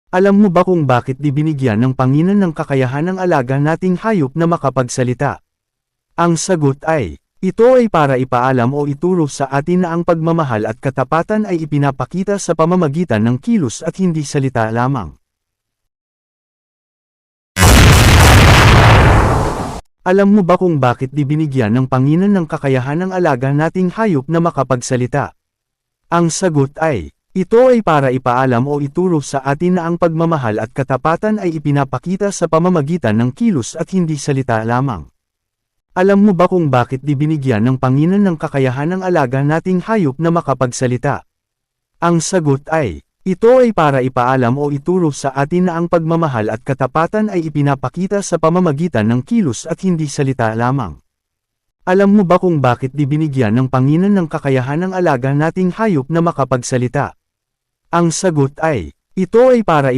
Alam mo ba kung bakit di binigyan ng Panginoon ng kakayahan ng alaga nating hayop na makapagsalita? Ang sagot ay, ito ay para ipaalam o ituro sa atin na ang pagmamahal at katapatan ay ipinapakita sa pamamagitan ng kilos at hindi salita lamang. Alam mo ba kung bakit di binigyan ng Panginoon ng kakayahan ng alaga nating hayop na makapagsalita? Ang sagot ay, ito ay para ipaalam o ituro sa atin na ang pagmamahal at katapatan ay ipinapakita sa pamamagitan ng kilos at hindi salita lamang. Alam mo ba kung bakit di binigyan ng Panginoon ng kakayahan ng alaga nating hayop na makapagsalita? Ang sagot ay, ito ay para ipaalam o ituro sa atin na ang pagmamahal at katapatan ay ipinapakita sa pamamagitan ng kilos at hindi salita lamang. Alam mo ba kung bakit di binigyan ng Panginoon ng kakayahan ng alaga nating hayop na makapagsalita? Ang sagot ay, ito ay para